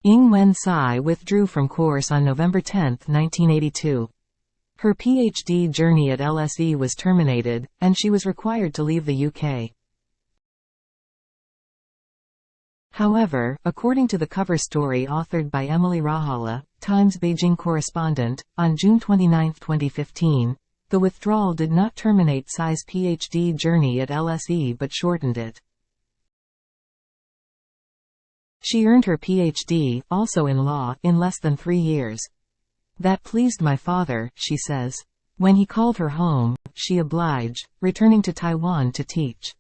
Ing-Wen Tsai withdrew from course on November 10, 1982. Her PhD journey at LSE was terminated, and she was required to leave the UK. However, according to the cover story authored by Emily Rahala, Times Beijing correspondent, on June 29, 2015, the withdrawal did not terminate Tsai's PhD journey at LSE but shortened it. She earned her PhD, also in law, in less than 3 years. That pleased my father, she says. When he called her home, she obliged, returning to Taiwan to teach.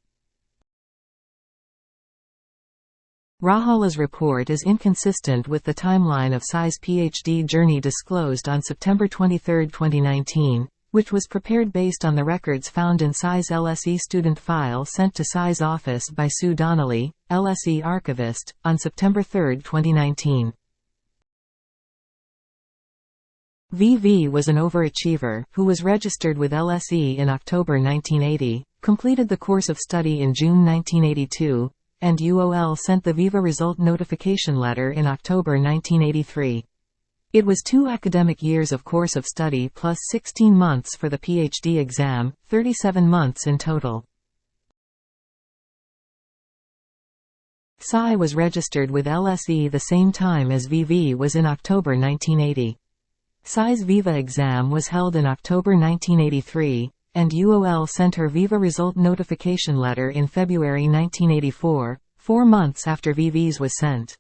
Rahala's report is inconsistent with the timeline of Tsai's PhD journey disclosed on September 23, 2019, which was prepared based on the records found in Tsai's LSE student file sent to Tsai's office by Sue Donnelly, LSE archivist, on September 3, 2019. VV was an overachiever, who was registered with LSE in October 1980, completed the course of study in June 1982, and UOL sent the Viva result notification letter in October 1983. It was 2 academic years of course of study plus 16 months for the PhD exam, 37 months in total. Tsai was registered with LSE the same time as VV was in October 1980. Tsai's Viva exam was held in October 1983, and UOL sent her Viva result notification letter in February 1984, 4 months after VV's was sent.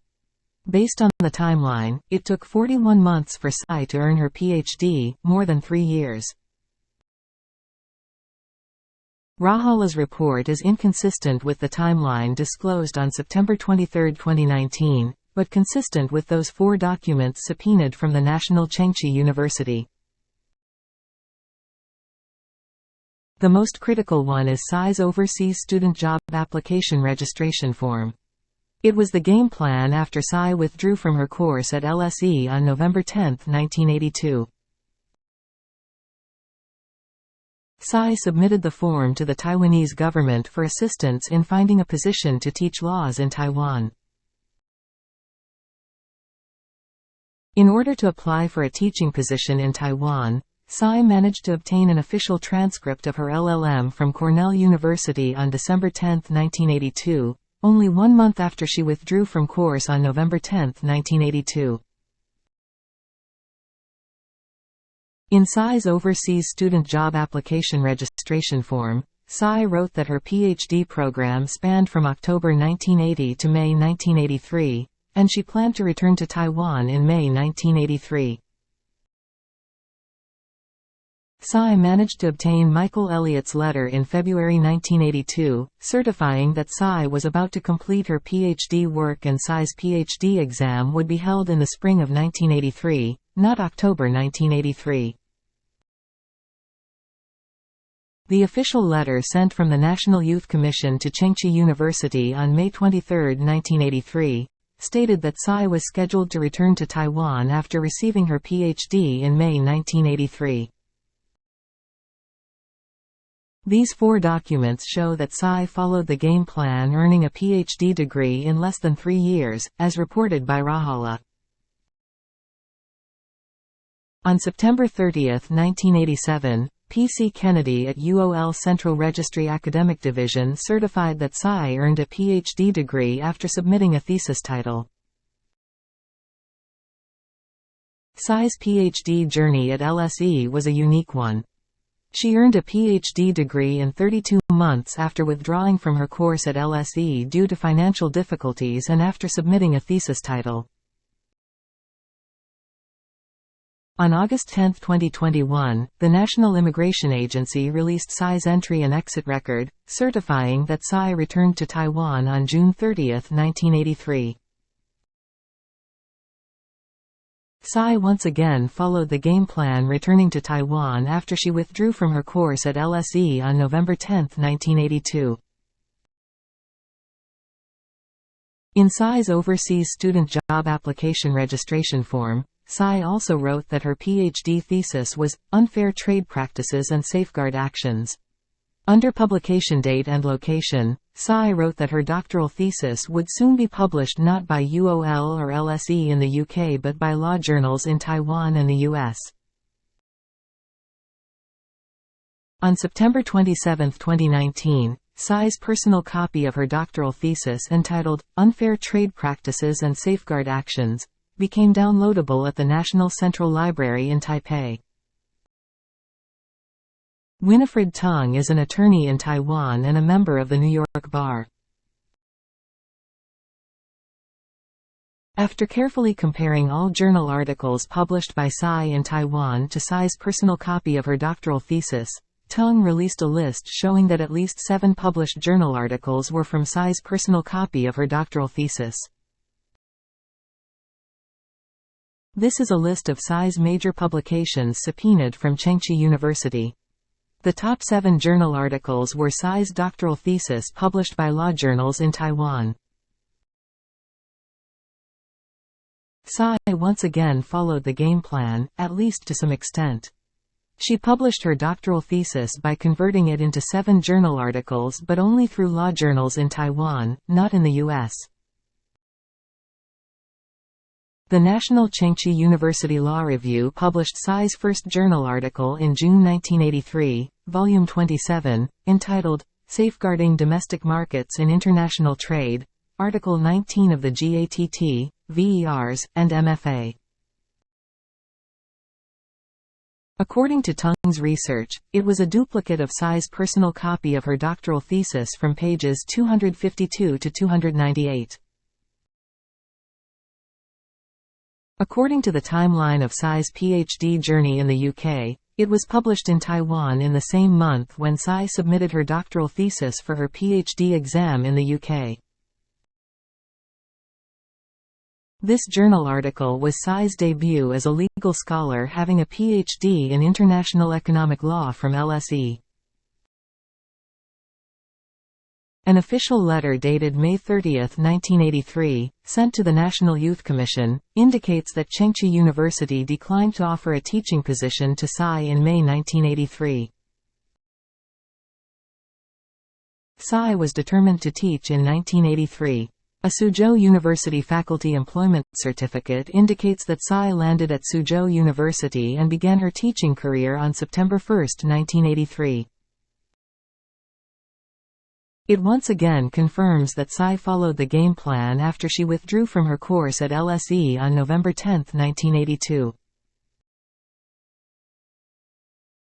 Based on the timeline, it took 41 months for Tsai to earn her PhD, more than 3 years. Rahala's report is inconsistent with the timeline disclosed on September 23, 2019, but consistent with those 4 documents subpoenaed from the National Chengchi University. The most critical one is Tsai's Overseas Student Job Application Registration Form. It was the game plan after Tsai withdrew from her course at LSE on November 10, 1982. Tsai submitted the form to the Taiwanese government for assistance in finding a position to teach laws in Taiwan. In order to apply for a teaching position in Taiwan, Tsai managed to obtain an official transcript of her LLM from Cornell University on December 10, 1982, only 1 month after she withdrew from course on November 10, 1982. In Tsai's Overseas Student Job Application Registration Form, Tsai wrote that her PhD program spanned from October 1980 to May 1983, and she planned to return to Taiwan in May 1983. Tsai managed to obtain Michael Elliott's letter in February 1982, certifying that Tsai was about to complete her PhD work and Tsai's PhD exam would be held in the spring of 1983, not October 1983. The official letter sent from the National Youth Commission to Chengchi University on May 23, 1983, stated that Tsai was scheduled to return to Taiwan after receiving her PhD in May 1983. These 4 documents show that Tsai followed the game plan, earning a PhD degree in less than 3 years, as reported by Rahala. On September 30, 1987, P.C. Kennedy at UOL Central Registry Academic Division certified that Tsai earned a PhD degree after submitting a thesis title. Tsai's PhD journey at LSE was a unique one. She earned a PhD degree in 32 months after withdrawing from her course at LSE due to financial difficulties and after submitting a thesis title. On August 10, 2021, the National Immigration Agency released Tsai's entry and exit record, certifying that Tsai returned to Taiwan on June 30, 1983. Tsai once again followed the game plan, returning to Taiwan after she withdrew from her course at LSE on November 10, 1982. In Tsai's Overseas Student Job Application Registration Form, Tsai also wrote that her PhD thesis was "Unfair Trade Practices and Safeguard Actions." Under publication date and location, Tsai wrote that her doctoral thesis would soon be published not by UOL or LSE in the UK but by law journals in Taiwan and the US. On September 27, 2019, Tsai's personal copy of her doctoral thesis entitled, Unfair Trade Practices and Safeguard Actions, became downloadable at the National Central Library in Taipei. Winifred Tung is an attorney in Taiwan and a member of the New York Bar. After carefully comparing all journal articles published by Tsai in Taiwan to Tsai's personal copy of her doctoral thesis, Tung released a list showing that at least 7 published journal articles were from Tsai's personal copy of her doctoral thesis. This is a list of Tsai's major publications subpoenaed from Chengchi University. The top 7 journal articles were Tsai's doctoral thesis published by law journals in Taiwan. Tsai once again followed the game plan, at least to some extent. She published her doctoral thesis by converting it into 7 journal articles but only through law journals in Taiwan, not in the U.S. The National Chengchi University Law Review published Tsai's first journal article in June 1983, Volume 27, entitled, Safeguarding Domestic Markets in International Trade, Article 19 of the GATT, VERs, and MFA. According to Tung's research, it was a duplicate of Tsai's personal copy of her doctoral thesis from pages 252 to 298. According to the timeline of Tsai's PhD journey in the UK, it was published in Taiwan in the same month when Tsai submitted her doctoral thesis for her PhD exam in the UK. This journal article was Tsai's debut as a legal scholar having a PhD in international economic law from LSE. An official letter dated May 30, 1983, sent to the National Youth Commission, indicates that Chengchi University declined to offer a teaching position to Tsai in May 1983. Tsai was determined to teach in 1983. A Suzhou University faculty employment certificate indicates that Tsai landed at Suzhou University and began her teaching career on September 1, 1983. It once again confirms that Tsai followed the game plan after she withdrew from her course at LSE on November 10, 1982.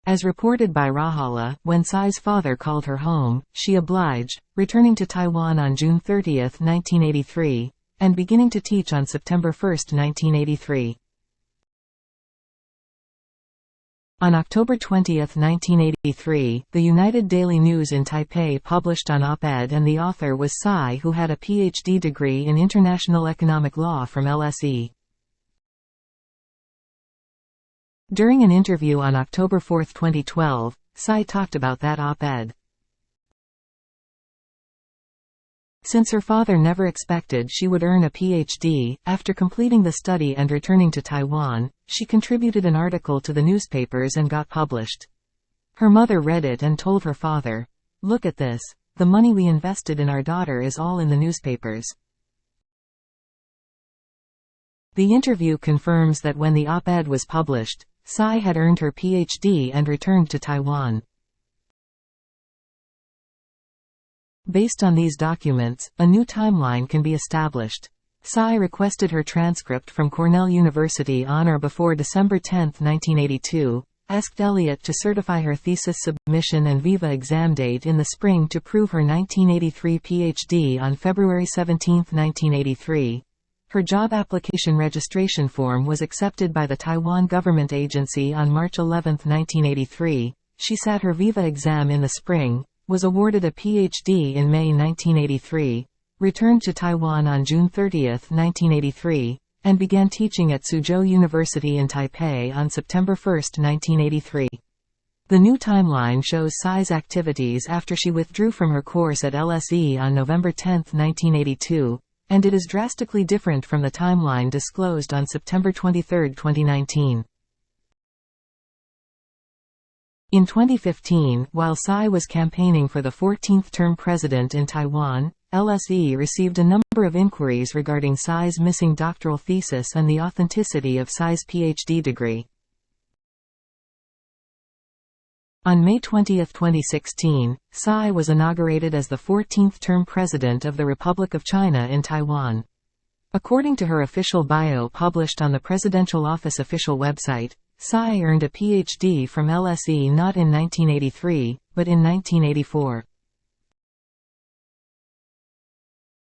As reported by Rahala, when Tsai's father called her home, she obliged, returning to Taiwan on June 30, 1983, and beginning to teach on September 1, 1983. On October 20, 1983, the United Daily News in Taipei published an op-ed and the author was Tsai, who had a PhD degree in international economic law from LSE. During an interview on October 4, 2012, Tsai talked about that op-ed. Since her father never expected she would earn a PhD, after completing the study and returning to Taiwan, she contributed an article to the newspapers and got published. Her mother read it and told her father, "Look at this, the money we invested in our daughter is all in the newspapers." The interview confirms that when the op-ed was published, Tsai had earned her PhD and returned to Taiwan. Based on these documents, a new timeline can be established. Tsai requested her transcript from Cornell University on or before December 10, 1982, asked Elliott to certify her thesis submission and Viva exam date in the spring to prove her 1983 PhD on February 17, 1983. Her job application registration form was accepted by the Taiwan Government Agency on March 11, 1983. She sat her Viva exam in the spring, was awarded a PhD in May 1983, returned to Taiwan on June 30, 1983, and began teaching at Suzhou University in Taipei on September 1, 1983. The new timeline shows Tsai's activities after she withdrew from her course at LSE on November 10, 1982, and it is drastically different from the timeline disclosed on September 23, 2019. In 2015, while Tsai was campaigning for the 14th term president in Taiwan, LSE received a number of inquiries regarding Tsai's missing doctoral thesis and the authenticity of Tsai's PhD degree. On May 20, 2016, Tsai was inaugurated as the 14th term president of the Republic of China in Taiwan. According to her official bio published on the Presidential Office official website, Tsai earned a PhD from LSE not in 1983, but in 1984.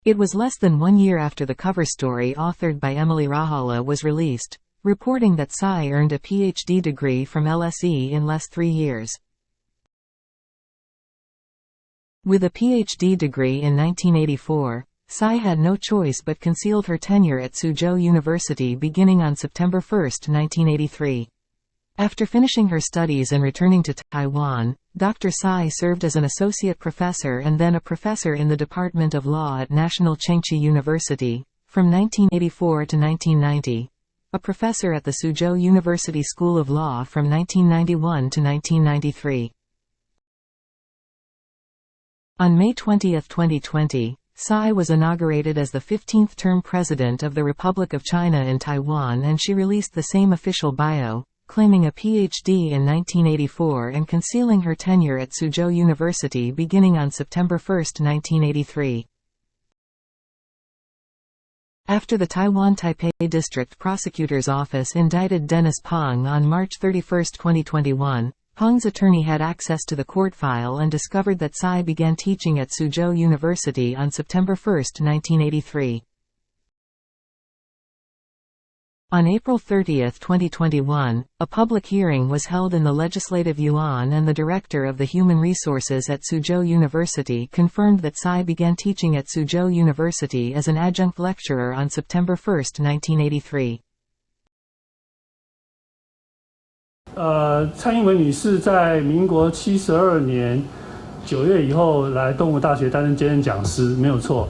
It was less than 1 year after the cover story authored by Emily Rahala was released, reporting that Tsai earned a PhD degree from LSE in less 3 years. With a PhD degree in 1984, Tsai had no choice but concealed her tenure at Suzhou University beginning on September 1, 1983. After finishing her studies and returning to Taiwan, Dr. Tsai served as an associate professor and then a professor in the Department of Law at National Chengchi University, from 1984 to 1990, a professor at the Suzhou University School of Law from 1991 to 1993. On May 20, 2020, Tsai was inaugurated as the 15th term president of the Republic of China in Taiwan, and she released the same official bio, claiming a PhD in 1984 and concealing her tenure at Suzhou University beginning on September 1, 1983. After the Taiwan Taipei District Prosecutor's Office indicted Dennis Peng on March 31, 2021, Peng's attorney had access to the court file and discovered that Tsai began teaching at Suzhou University on September 1, 1983. On April 30, 2021, a public hearing was held in the Legislative Yuan, and the director of the Human Resources at Suzhou University confirmed that Tsai began teaching at Suzhou University as an adjunct lecturer on September 1, 1983. 蔡英文女士在民国72年9月以后来东吴大学担任兼任讲师，没有错。